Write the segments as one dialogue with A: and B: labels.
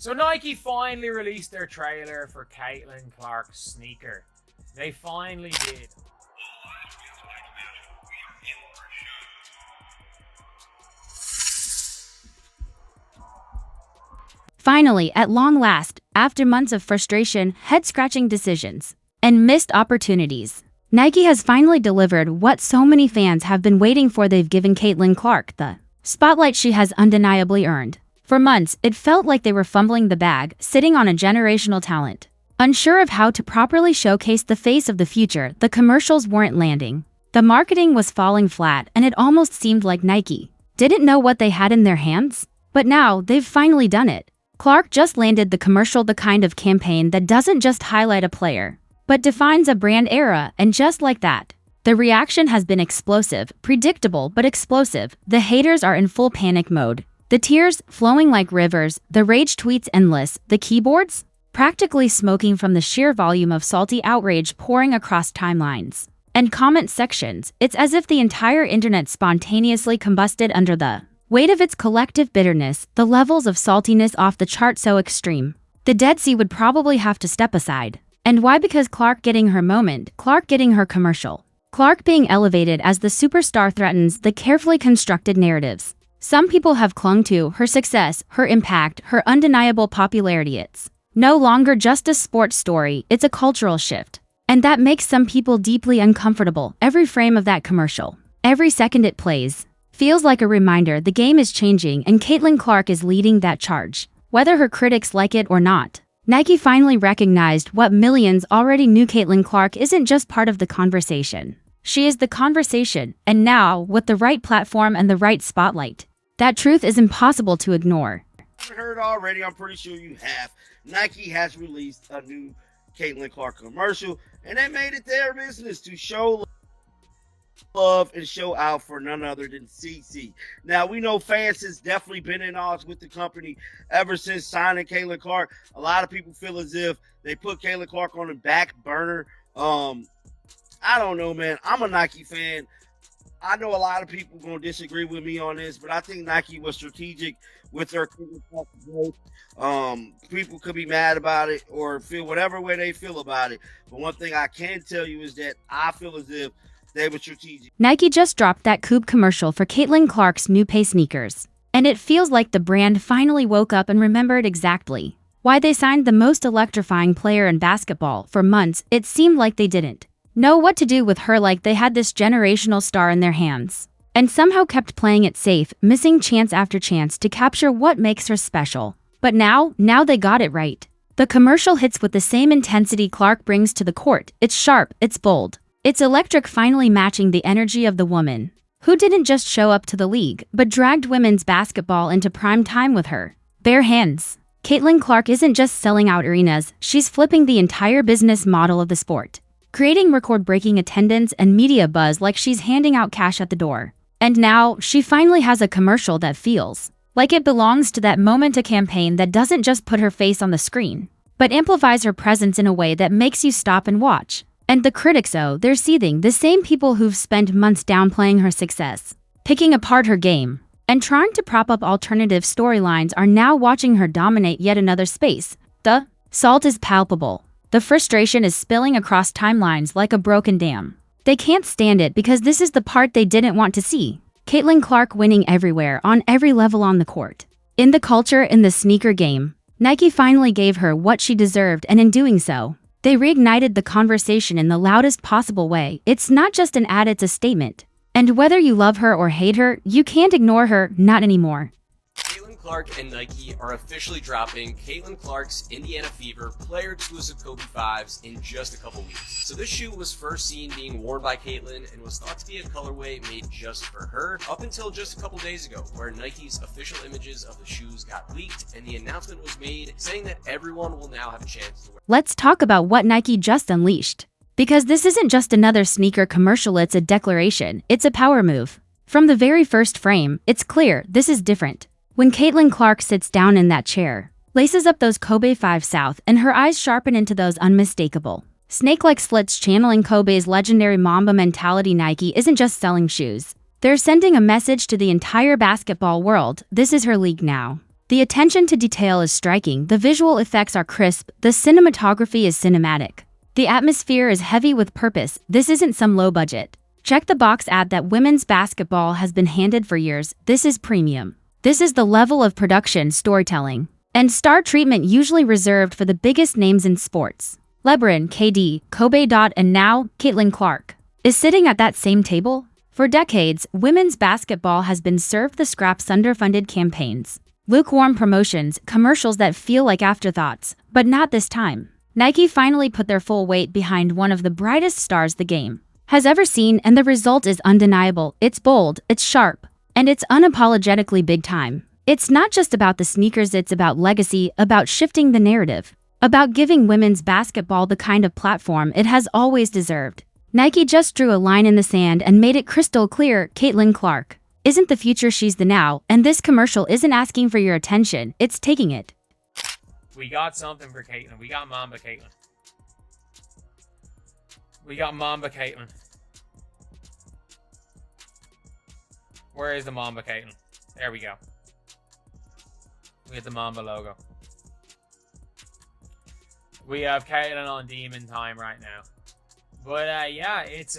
A: So Nike finally released their trailer for Caitlin Clark's sneaker. They finally did.
B: Finally, at long last, after months of frustration, head-scratching decisions, and missed opportunities, Nike has finally delivered what so many fans have been waiting for. They've given Caitlin Clark the spotlight she has undeniably earned. For months, it felt like they were fumbling the bag, sitting on a generational talent. Unsure of how to properly showcase the face of the future, the commercials weren't landing. The marketing was falling flat, and it almost seemed like Nike didn't know what they had in their hands. But now, they've finally done it. Clark just landed the commercial, the kind of campaign that doesn't just highlight a player, but defines a brand era, and just like that, the reaction has been explosive, predictable but explosive. The haters are in full panic mode. The tears flowing like rivers, the rage tweets endless, the keyboards practically smoking from the sheer volume of salty outrage pouring across timelines and comment sections. It's as if the entire internet spontaneously combusted under the weight of its collective bitterness, the levels of saltiness off the chart so extreme. The Dead Sea would probably have to step aside. And why? Because Clark getting her moment, Clark getting her commercial, Clark being elevated as the superstar threatens the carefully constructed narratives some people have clung to. Her success, her impact, her undeniable popularity. It's no longer just a sports story, it's a cultural shift. And that makes some people deeply uncomfortable. Every frame of that commercial, every second it plays, feels like a reminder the game is changing and Caitlin Clark is leading that charge. Whether her critics like it or not, Nike finally recognized what millions already knew. Caitlin Clark isn't just part of the conversation. She is the conversation, and now, with the right platform and the right spotlight, that truth is impossible to ignore.
C: If you haven't heard already, I'm pretty sure you have. Nike has released a new Caitlin Clark commercial, and they made it their business to show love and show out for none other than CC. Now, we know fans has definitely been in odds with the company ever since signing Caitlin Clark. A lot of people feel as if they put Caitlin Clark on the back burner. I don't know, man. I'm a Nike fan. I know a lot of people going to disagree with me on this, but I think Nike was strategic with their Caitlin Clark growth. People could be mad about it or feel whatever way they feel about it. But one thing I can tell you is that I feel as if they were strategic.
B: Nike just dropped that coupe commercial for Caitlin Clark's new Pace sneakers. And it feels like the brand finally woke up and remembered exactly why they signed the most electrifying player in basketball. For months, it seemed like they didn't know what to do with her, like they had this generational star in their hands, and somehow kept playing it safe, missing chance after chance to capture what makes her special. But now they got it right. The commercial hits with the same intensity Clark brings to the court. It's sharp, it's bold, it's electric, finally matching the energy of the woman who didn't just show up to the league, but dragged women's basketball into prime time with her bare hands. Caitlin Clark isn't just selling out arenas, she's flipping the entire business model of the sport, creating record-breaking attendance and media buzz like she's handing out cash at the door. And now, she finally has a commercial that feels like it belongs to that moment, a campaign that doesn't just put her face on the screen, but amplifies her presence in a way that makes you stop and watch. And the critics, oh, they're seething. The same people who've spent months downplaying her success, picking apart her game, and trying to prop up alternative storylines are now watching her dominate yet another space. The salt is palpable. The frustration is spilling across timelines like a broken dam. They can't stand it because this is the part they didn't want to see. Caitlin Clark winning everywhere, on every level on the court, in the culture, in the sneaker game. Nike finally gave her what she deserved, and in doing so, they reignited the conversation in the loudest possible way. It's not just an ad, it's a statement. And whether you love her or hate her, you can't ignore her, not anymore.
D: Caitlin Clark and Nike are officially dropping Caitlin Clark's Indiana Fever player-exclusive Kobe 5s in just a couple weeks. So this shoe was first seen being worn by Caitlin and was thought to be a colorway made just for her up until just a couple days ago, where Nike's official images of the shoes got leaked and the announcement was made saying that everyone will now have a chance to wear.
B: Let's talk about what Nike just unleashed. Because this isn't just another sneaker commercial, it's a declaration, it's a power move. From the very first frame, it's clear this is different. When Caitlin Clark sits down in that chair, laces up those Kobe 5 South, and her eyes sharpen into those unmistakable snake-like slits channeling Kobe's legendary Mamba mentality, Nike isn't just selling shoes. They're sending a message to the entire basketball world. This is her league now. The attention to detail is striking, the visual effects are crisp, the cinematography is cinematic. The atmosphere is heavy with purpose. This isn't some low budget check-the-box ad that women's basketball has been handed for years. This is premium. This is the level of production, storytelling, and star treatment usually reserved for the biggest names in sports. LeBron, KD, Kobe. And now, Caitlin Clark is sitting at that same table? For decades, women's basketball has been served the scraps underfunded campaigns, lukewarm promotions, commercials that feel like afterthoughts, but not this time. Nike finally put their full weight behind one of the brightest stars the game has ever seen, and the result is undeniable. It's bold, it's sharp, and it's unapologetically big time. It's not just about the sneakers, it's about legacy, about shifting the narrative, about giving women's basketball the kind of platform it has always deserved. Nike just drew a line in the sand and made it crystal clear: Caitlin Clark isn't the future, she's the now, and this commercial isn't asking for your attention, it's taking it.
A: We got something for Caitlin. We got Mamba Caitlin. We got Mamba Caitlin. Where is the Mamba Caitlin? There we go. We have the Mamba logo. We have Caitlin on demon time right now. But yeah, it's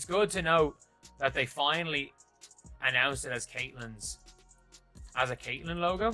A: good to note that they finally announced it as a Caitlin logo.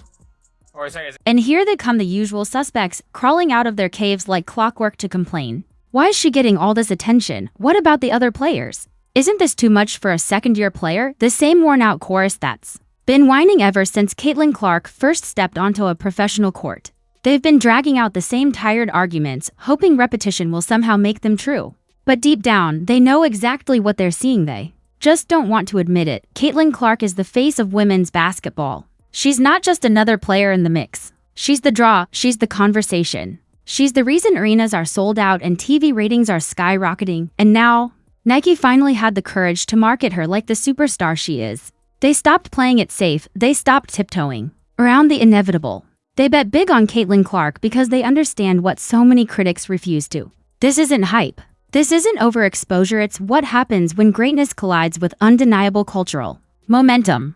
A: Or sorry,
B: and here they come, the usual suspects, crawling out of their caves like clockwork to complain. Why is she getting all this attention? What about the other players? Isn't this too much for a second-year player? The same worn-out chorus that's been whining ever since Caitlin Clark first stepped onto a professional court. They've been dragging out the same tired arguments, hoping repetition will somehow make them true. But deep down, they know exactly what they're seeing. They just don't want to admit it. Caitlin Clark is the face of women's basketball. She's not just another player in the mix. She's the draw, she's the conversation. She's the reason arenas are sold out and TV ratings are skyrocketing. And now, Nike finally had the courage to market her like the superstar she is. They stopped playing it safe, they stopped tiptoeing around the inevitable. They bet big on Caitlin Clark because they understand what so many critics refuse to. This isn't hype. This isn't overexposure, it's what happens when greatness collides with undeniable cultural momentum.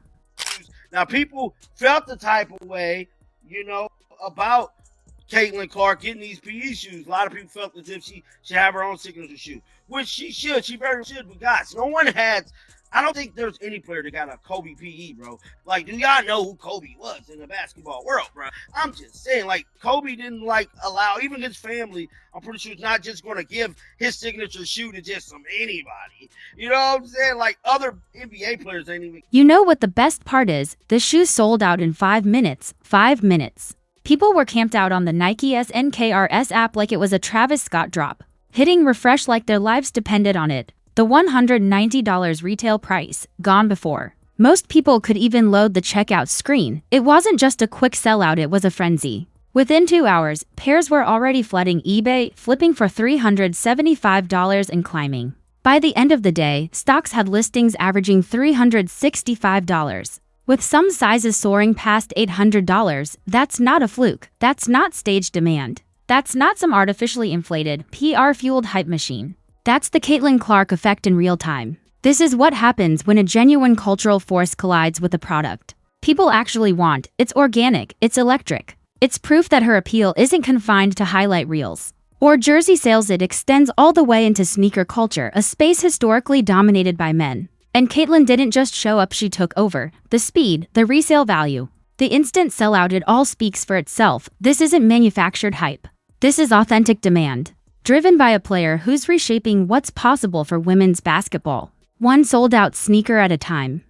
C: Now, people felt the type of way, about Caitlin Clark getting these PE shoes. A lot of people felt as if she should have her own signature shoe, which she should. She very should. We got. No one has. I don't think there's any player that got a Kobe PE, bro. Like, do y'all know who Kobe was in the basketball world, bro? I'm just saying, like, Kobe didn't, allow, even his family, I'm pretty sure, is not just going to give his signature shoe to just anybody. You know what I'm saying? Like, other NBA players ain't even.
B: You know what the best part is? The shoe sold out in 5 minutes. 5 minutes. People were camped out on the Nike SNKRS app like it was a Travis Scott drop, hitting refresh like their lives depended on it. The $190 retail price, gone before most people could even load the checkout screen. It wasn't just a quick sellout, it was a frenzy. Within 2 hours, pairs were already flooding eBay, flipping for $375 and climbing. By the end of the day, stocks had listings averaging $365, with some sizes soaring past $800. That's not a fluke. That's not staged demand. That's not some artificially inflated, PR-fueled hype machine. That's the Caitlin Clark effect in real time. This is what happens when a genuine cultural force collides with a product people actually want. It's organic, it's electric. It's proof that her appeal isn't confined to highlight reels or jersey sales. It extends all the way into sneaker culture, a space historically dominated by men. And Caitlin didn't just show up, she took over. The speed, the resale value, the instant sellout, it all speaks for itself. This isn't manufactured hype. This is authentic demand, driven by a player who's reshaping what's possible for women's basketball, one sold-out sneaker at a time.